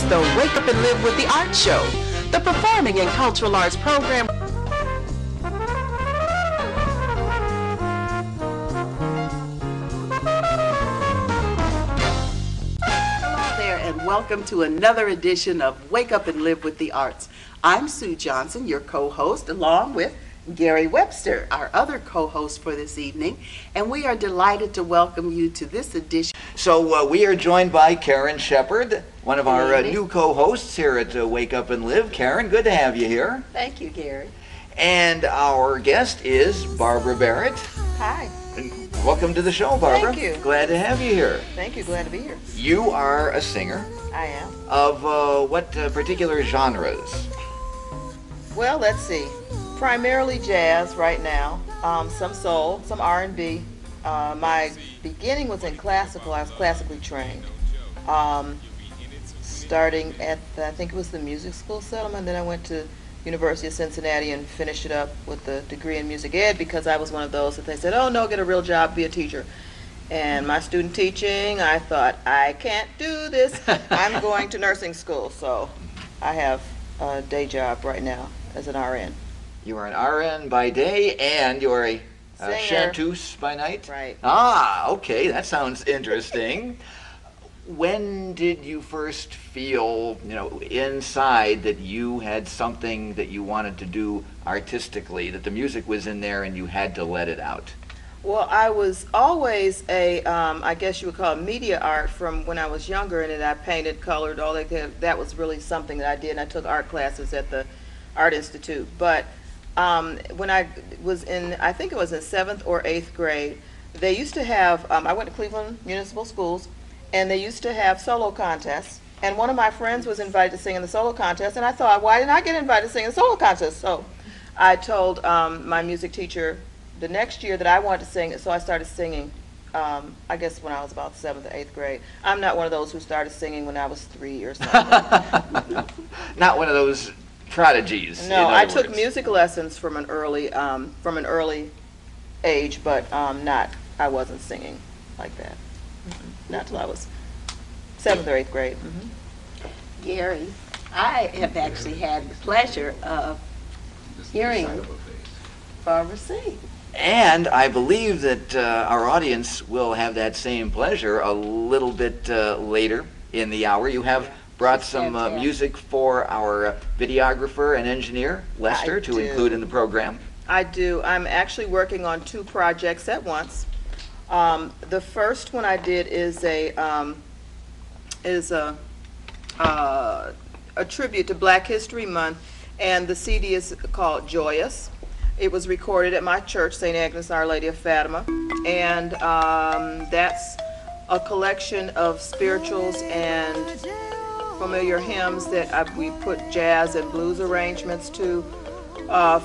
the Wake Up and Live with the Arts Show, the performing and cultural arts program. Hello there, and welcome to another edition of Wake Up and Live with the Arts. I'm Sue Johnson, your co-host, along with Gary Webster, our other co-host for this evening, and we are delighted to welcome you to this edition. So we are joined by Karen Shepard, one of our new co-hosts here at Wake Up and Live. Karen, good to have you here. Thank you, Gary. And our guest is Barbara Barrett. Hi. And welcome to the show, Barbara. Thank you. Glad to have you here. Thank you. Glad to be here. You are a singer. I am. Of what particular genres? Well, let's see. Primarily jazz right now. Some soul, some R&B. My beginning was in classical. I was classically trained. Starting at, I think it was the music school settlement. Then I went to University of Cincinnati and finished it up with a degree in music ed because I was one of those that they said, oh no, get a real job, be a teacher. And my student teaching, I thought, I can't do this. I'm going to nursing school. So I have a day job right now as an RN. You are an RN by day and you're a Singer. chanteuse by night? Right. Ah, okay, that sounds interesting. When did you first feel, inside that you had something that you wanted to do artistically, that the music was in there and you had to let it out? Well, I was always I guess you would call it media art from when I was younger, and then I painted, colored, all that. That was really something that I did, and I took art classes at the Art Institute. But when I was in, I think it was in 7th or 8th grade, they used to have, I went to Cleveland Municipal Schools, and they used to have solo contests. And one of my friends was invited to sing in the solo contest, and I thought, why didn't I get invited to sing in the solo contest? So I told my music teacher the next year that I wanted to sing, so I started singing, I guess when I was about 7th or 8th grade. I'm not one of those who started singing when I was 3 or something. Not one of those prodigies. No, I took music lessons from an early age, but I wasn't singing like that. Not till I was 7th or 8th grade. Gary, I have actually had the pleasure of hearing Barbara sing. And I believe that our audience will have that same pleasure a little bit later in the hour. You have brought some music for our videographer and engineer, Lester, to include in the program. I do. I'm actually working on 2 projects at once. The first one I did is a tribute to Black History Month, and the CD is called Joyous. It was recorded at my church, St. Agnes Our Lady of Fatima, and that's a collection of spirituals and familiar hymns that we put jazz and blues arrangements to.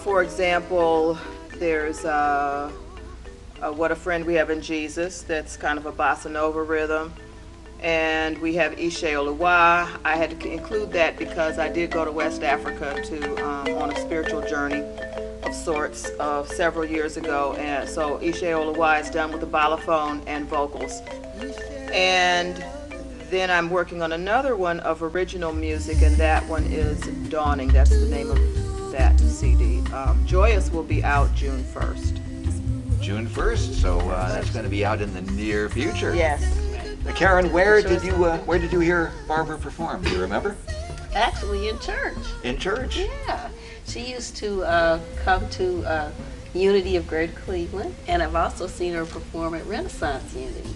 For example, there's What a Friend We Have in Jesus, that's kind of a bossa nova rhythm. And we have Ishe Oluwa. I had to include that because I did go to West Africa on a spiritual journey of sorts several years ago. And so Ishe Oluwa is done with the balafon and vocals. And then I'm working on another one of original music, and that one is Dawning. That's the name of that CD. Joyous will be out June 1st. June 1st, so that's going to be out in the near future. Yes. Karen, where did you hear Barbara perform? Do you remember? Actually, in church. In church? Yeah. She used to come to Unity of Greater Cleveland, and I've also seen her perform at Renaissance Unity.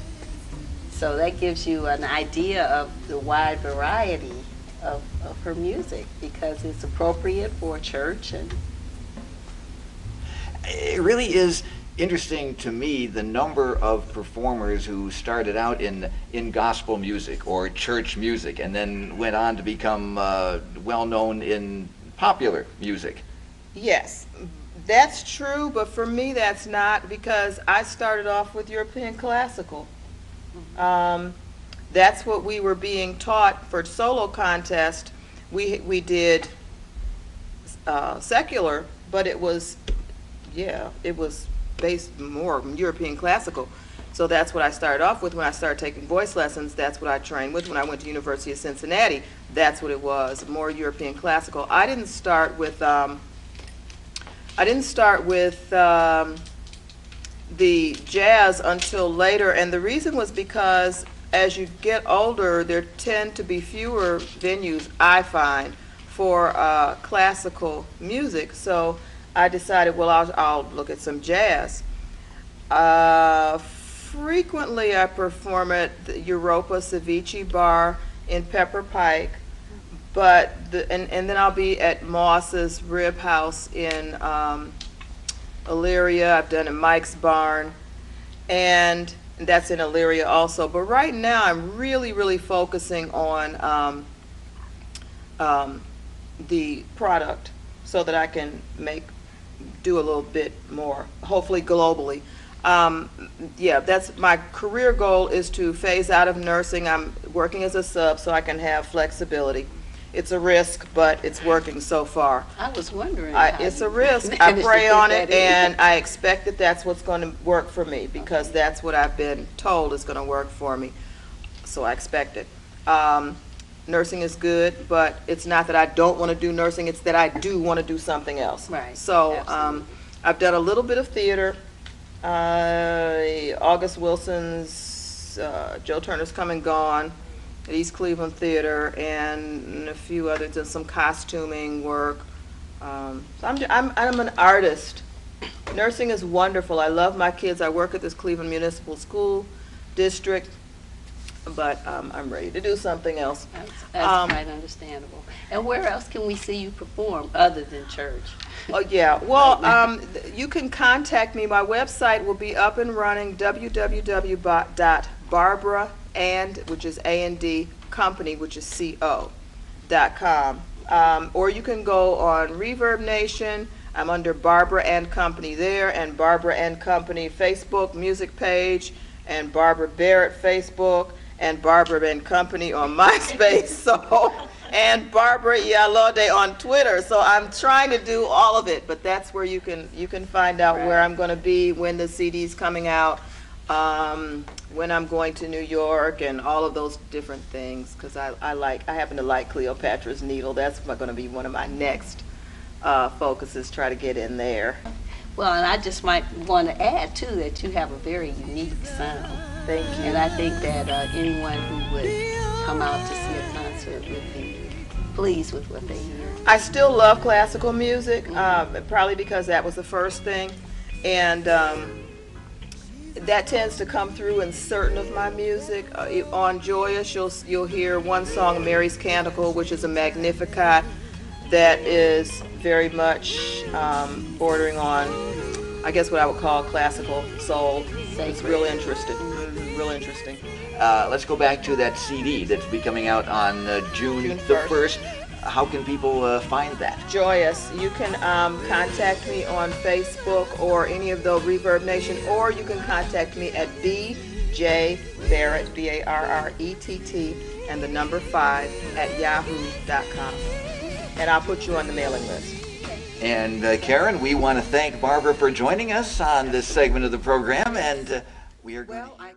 So that gives you an idea of the wide variety of her music, because it's appropriate for church. And it really is interesting to me the number of performers who started out in gospel music or church music and then went on to become well known in popular music. Yes, that's true, but for me that's not, because I started off with European classical. That's what we were being taught for solo contest. We did secular, but it was based more European classical. So that's what I started off with when I started taking voice lessons. That's what I trained with when I went to University of Cincinnati. That's what it was, more European classical. I didn't start with the jazz until later, and the reason was because as you get older, there tend to be fewer venues, I find, for classical music. So I decided, well, I'll look at some jazz. Frequently, I perform at the Europa Ceviche Bar in Pepper Pike, but and then I'll be at Moss's Rib House in Elyria. I've done at Mike's Barn, and that's in Elyria also. But right now, I'm really focusing on the product so that I can do a little bit more, hopefully globally. Yeah, that's my career goal, is to phase out of nursing. I'm working as a sub so I can have flexibility. It's a risk, but it's working so far. I was wondering. It's a risk. I pray on it, and I expect that that's what's going to work for me, because that's what I've been told is going to work for me. So I expect it. Nursing is good, but it's not that I don't want to do nursing. It's that I do want to do something else. Right. So I've done a little bit of theater. August Wilson's Joe Turner's Come and Gone at East Cleveland Theater, and a few others, and some costuming work. So I'm an artist. Nursing is wonderful. I love my kids. I work at this Cleveland Municipal School District, but I'm ready to do something else. That's quite understandable. And where else can we see you perform other than church? Oh, yeah. Well, you can contact me. My website will be up and running, www.barbara, which is A&D, company, which is CO.com. Or you can go on Reverb Nation. I'm under Barbara and Company there, and Barbara and Company Facebook music page, and Barbara Barrett Facebook, and Barbara and Company on MySpace. So. And Barbara Yalode on Twitter. So I'm trying to do all of it, but that's where you can find out where I'm going to be, when the CD's coming out, when I'm going to New York, and all of those different things. Because I happen to like Cleopatra's Needle. That's going to be one of my next focuses. Try to get in there. Well, and I just might want to add too that you have a very unique sound. Thank you. And I think that anyone who would come out to see a concert would be pleased with what they hear. I still love classical music, probably because that was the first thing, and that tends to come through in certain of my music. On Joyous, you'll hear one song, Mary's Canticle, which is a Magnificat that is very much bordering on, I guess, what I would call classical soul. It's real interesting. Real interesting. Let's go back to that CD that's be coming out on June the 1st. How can people find that? Joyous. You can contact me on Facebook or any of the Reverb Nation, or you can contact me at BJ Barrett, BARRETT, and the number 5 at yahoo.com. And I'll put you on the mailing list. And Karen, we want to thank Barbara for joining us on this segment of the program, and we are going to